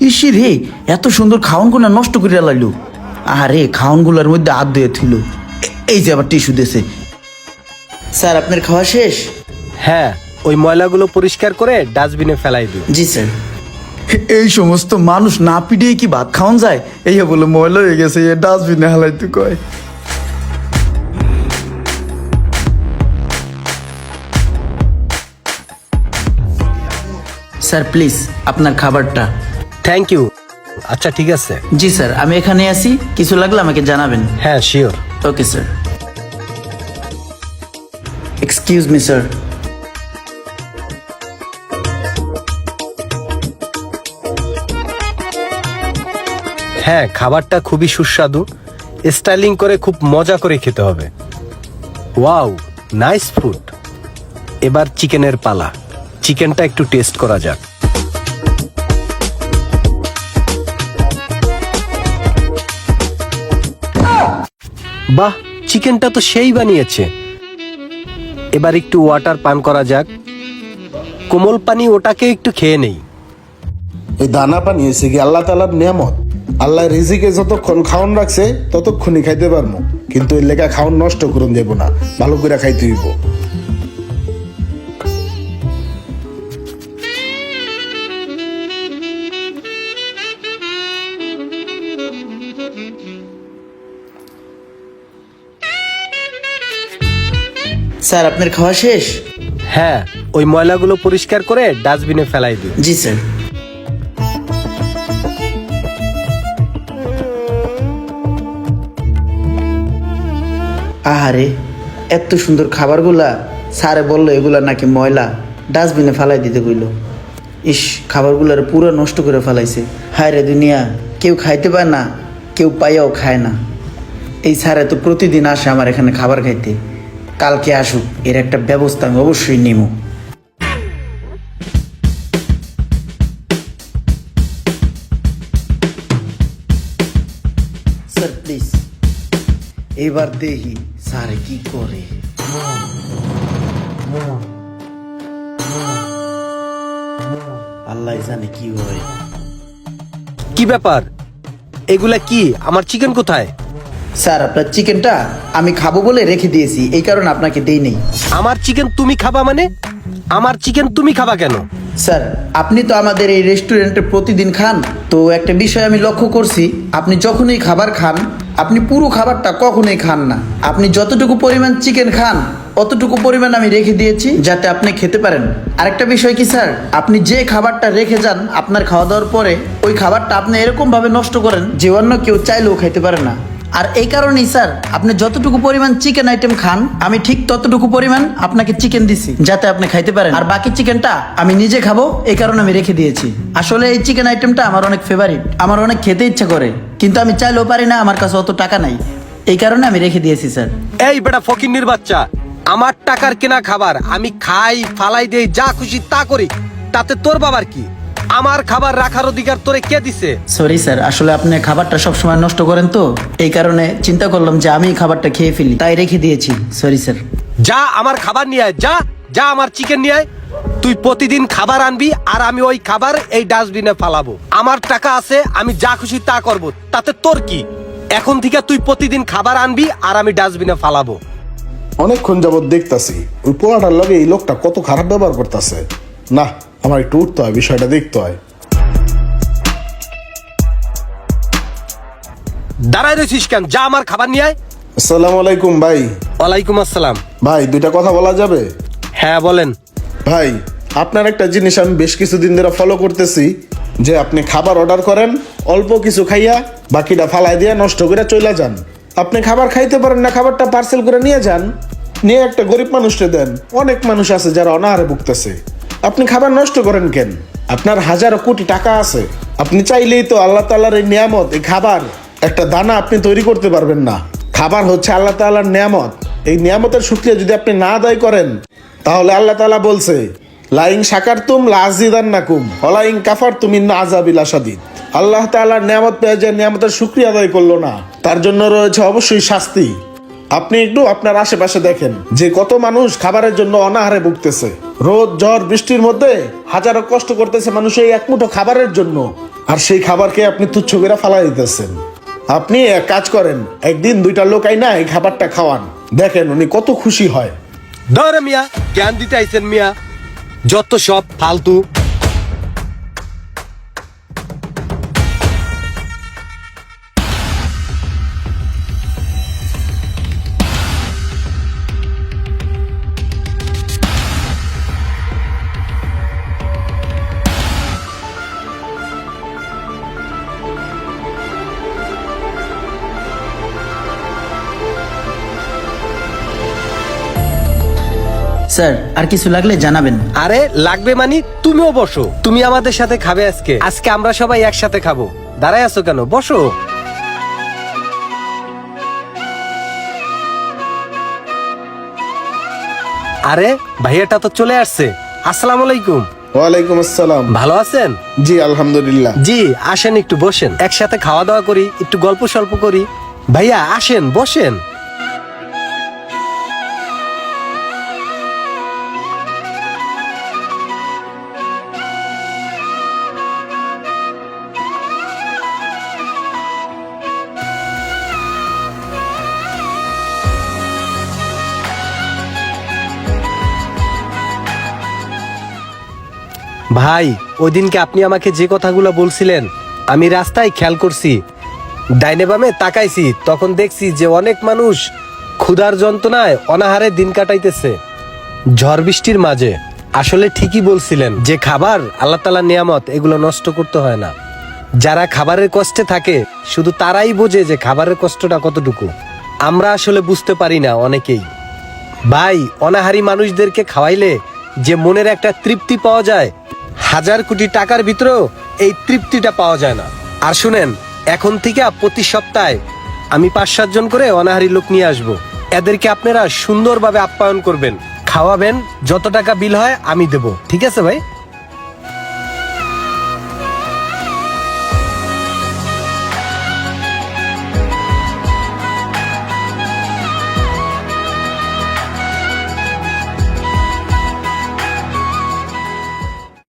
EC রে এত সুন্দর খাওয়ানগুলো নষ্ট করে লাইলো। আরে খাওয়ানগুলোর মধ্যে হাত ধুয়ে থইল। এই যে আবার টিস্যু দিয়েছে। স্যার আপনার খাওয়া শেষ? হ্যাঁ, ওই ময়লাগুলো পরিষ্কার করে ডাস্টবিনে ফেলাই দিও। জি স্যার। এই সমস্ত মানুষ না পিটিয়ে কি ভাত খাওয়ান যায়? এই বলে ময়লা হয়ে গেছে, এ ডাস্টবিনে হালাইতে কয়। স্যার প্লিজ আপনার খাবারটা। Thank you. আচ্ছা ঠিক আছে। জি স্যার, আমি এখানে আছি, কিছু লাগলে আমাকে জানাবেন। হ্যাঁ sure. Okay sir. Excuse me sir. হ্যাঁ, খাবারটা খুবই সুস্বাদু, স্টাইলিং করে খুব মজা করে খেতে হবে। Wow, nice food. এবার চিকেনের পালা। চিকেনটা একটু টেস্ট করা যাক। বাহ, চিকেনটা তো সেই বানিয়েছে। এবার একটু ওয়াটার পান করা যাক। কোমল পানি, ওটাকে একটু খেয়ে নেই। এই দানা পানি হয়েছে কি আল্লাহ তাআলার নিয়ামত। আল্লাহ রিজিকে যতক্ষণ খাওন রাখছে ততক্ষণই খাইতে পারবো, কিন্তু এর লেখা খাওন নষ্ট করুন দেব না, ভালো করে খাইতে হইব। স্যার আপনার খাওয়া শেষ? হ্যাঁ, ওই ময়লাগুলো পরিষ্কার করে ডাস্টবিনে ফেলাই দিও। জি স্যার। আহারে এত সুন্দর খাবারগুলা, স্যারে বললো এগুলা নাকি ময়লা, ডাস্টবিনে ফালাই দিতে কইল। ইস, খাবারগুলার পুরো নষ্ট করে ফেলাইছে। হায় রে দুনিয়া, কেউ খাইতে পায় না, কেউ পাইয়াও খায় না। এই স্যারে তো প্রতিদিন আসে আমার এখানে খাবার খাইতে। কালকে আসুক, এর একটা ব্যবস্থা আমি অবশ্যই নিব। স্যার প্লিজ এবার দেখি স্যারে কি করে। আল্লাহ জানে কি হয়। কি ব্যাপার? এগুলা কি? আমার চিকেন কোথায়? স্যার আপনার চিকেনটা আমি খাবো বলে রেখে দিয়েছি, এই কারণে আপনাকে দেই নেই। আমার চিকেন তুমি খাবা মানে? আমার চিকেন তুমি খাবা কেন? স্যার আপনি তো আমাদের এই রেস্টুরেন্টে প্রতিদিন খান, তো একটা বিষয় আমি লক্ষ্য করছি, আপনি যখনই খাবার খান আপনি পুরো খাবারটা কখনোই খান না। আপনি যতটুকু পরিমাণ চিকেন খান অতটুকু পরিমাণ আমি রেখে দিয়েছি যাতে আপনি খেতে পারেন। আরেকটা বিষয় কি স্যার, আপনি যে খাবারটা রেখে যান আপনার খাওয়া দাওয়ার পরে, ওই খাবারটা আপনি এরকম ভাবে নষ্ট করেন যে অন্য কেউ চাইলেও খাইতে পারে না। আর এই কারণেই স্যার আপনি যতটুকু পরিমাণ চিকেন আইটেম খান আমি ঠিক ততটুকু পরিমাণ আপনাকে চিকেন দিছি যাতে আপনি খাইতে পারেন, আর বাকি চিকেনটা আমি নিজে খাবো, এই কারণে আমি রেখে দিয়েছি। আসলে এই চিকেন আইটেমটা আমার অনেক ফেভারিট, আমার অনেক খেতে ইচ্ছা করে, কিন্তু আমি চাইলেও পারি না, আমার কাছে অত টাকা নাই, এই কারণে আমি রেখে দিয়েছি স্যার। এই বেটা ফকিন্নির বাচ্চা, আমার টাকার কেনা খাবার আমি খাই, ফালাই দেই, যা খুশি তা করি, তাতে তোর বাবার কি? আমার খাবার রাখার অধিকার তোরে কে দিছে? সরি স্যার, আসলে আপনি খাবারটা সবসময় নষ্ট করেন তো, এই কারণে চিন্তা করলাম যে আমি খাবারটা খেয়ে ফেলি, তাই রেখে দিয়েছি। Sorry sir. যা আমার খাবার নিয়ে আয়, যা যা আমার চিকেন নিয়ে আয়। তুই প্রতিদিন খাবার আনবি আর আমি ওই খাবার এই ডাস্টবিনে ফালাবো। আমার টাকা আছে, আমি যা খুশি তা করবো, তাতে তোর কি? এখন থেকে তুই প্রতিদিন খাবার আনবি আর আমি ডাস্টবিনে ফালাবো। অনেকক্ষণ যাবৎ দেখতাছি ওই পোলাটার লগে এই লোকটা কত খারাপ ব্যবহার করতেছে। না, আমার একটু উঠতে হয়, বিষয়টা দেখতে হয়। দাঁড়ায় রয়েছিস কেন? যা আমার খাবার নিয়ে আয়। আসসালামু আলাইকুম ভাই। ওয়ালাইকুম আসসালাম। ভাই দুইটা কথা বলা যাবে? হ্যাঁ বলেন। ভাই আপনার একটা জিনিস আমি বেশ কিছুদিন ধরে ফলো করতেছি, যে আপনি খাবার অর্ডার করেন, অল্প কিছু খাইয়া বাকিটা ফালাই দিয়ে নষ্ট করে চলে যান। আপনি খাবার খাইতে পারেন না, খাবারটা পার্সেল করে নিয়ে যান, নিয়ে একটা গরিব মানুষকে দেন। অনেক মানুষ আছে যারা অনাহারে ভুগতেছে, আপনি খাবার নষ্ট করেন কেন? আপনার হাজারো কোটি টাকা আছে, আপনি চাইলেই তো আল্লাহ তাআলার এই নিয়ামত, এই খাবার একটা দানা আপনি তৈরি করতে পারবেন না। খাবার হচ্ছে আল্লাহ তাআলার নিয়ামত, এই নিয়ামতের শুকরিয়া যদি আপনি না আদায় করেন, তাহলে আল্লাহ তাআলা বলছে লাইন শাকারতুম লাযিদান্নাকুম ওয়ালাইন কাফারতুম ইন্না আযাবি লাশাদীদ। আল্লাহ তাআলার নিয়ামত পেয়ে যে নিয়ামতের শুকরিয়া আদায় করলো না, তার জন্য রয়েছে অবশ্যই শাস্তি। আপনি একটু আপনার আশেপাশে দেখেন যে কত মানুষ খাবারের জন্য অনাহারে ভুগতেছে। রোদ ঝড় বৃষ্টির মধ্যে হাজারো কষ্ট করতেছে মানুষ এই এক মুঠো খাবারের জন্য, আর সেই খাবারকে আপনি তুচ্ছ করে ফালাই দিতেছেন। আপনি এক কাজ করেন, একদিন 2টা লোক আইনা এই খাবারটা খাওয়ান, দেখেন উনি কত খুশি হয়। ধরে মিয়া, জ্ঞান দিতে আইছেন মিয়া, যত সব ফালতু। স্যার আর কিছু লাগলে জানাবেন। আরে লাগবে মানে তুমিও বসো, তুমি আমাদের সাথে খাবে আজকে। আজকে আমরা সবাই একসাথে খাবো। দাঁড়ায় আছো কেন, বসো। আরে ভাইয়াটা তো চলে আসছে। আসসালামু আলাইকুম। ওয়ালাইকুম আসসালাম। ভালো আছেন? জি আলহামদুলিল্লাহ। জি আসেন, একটু বসেন, একসাথে খাওয়া দাওয়া করি, একটু গল্প সল্প করি। ভাইয়া আসেন, বসেন। ভাই, ওই দিনকে আপনি আমাকে যে কথাগুলো বলছিলেন আমি রাস্তায় খেয়াল করছি, ডাইনে বামে তাকাইছি, তখন দেখছি যে অনেক মানুষ ক্ষুধার যন্ত্রণায় অনাহারে দিন কাটাইতেছে ঝড় বৃষ্টির মাঝে। আসলে ঠিকই বলছিলেন যে খাবার আল্লাহ তাআলার নিয়ামত, এগুলো নষ্ট করতে হয় না। যারা খাবারের কষ্টে থাকে শুধু তারাই বোঝে যে খাবারের কষ্টটা কতটুকু। আমরা আসলে বুঝতে পারি না অনেকেই। ভাই, অনাহারী মানুষদেরকে খাওয়াইলে যে মনের একটা তৃপ্তি পাওয়া যায়, 1000 কোটি টাকার ভিতরেও এই তৃপ্তিটা পাওয়া যায় না। আর শুনেন, এখন থেকে প্রতি সপ্তাহে আমি 5-7 জন করে অনাহারী লোক নিয়ে আসব। এদেরকে আপনারা সুন্দরভাবে আপ্যায়ন করবেন, খাওয়াবেন, যত টাকা বিল হয় আমি দেব। ঠিক আছে ভাই?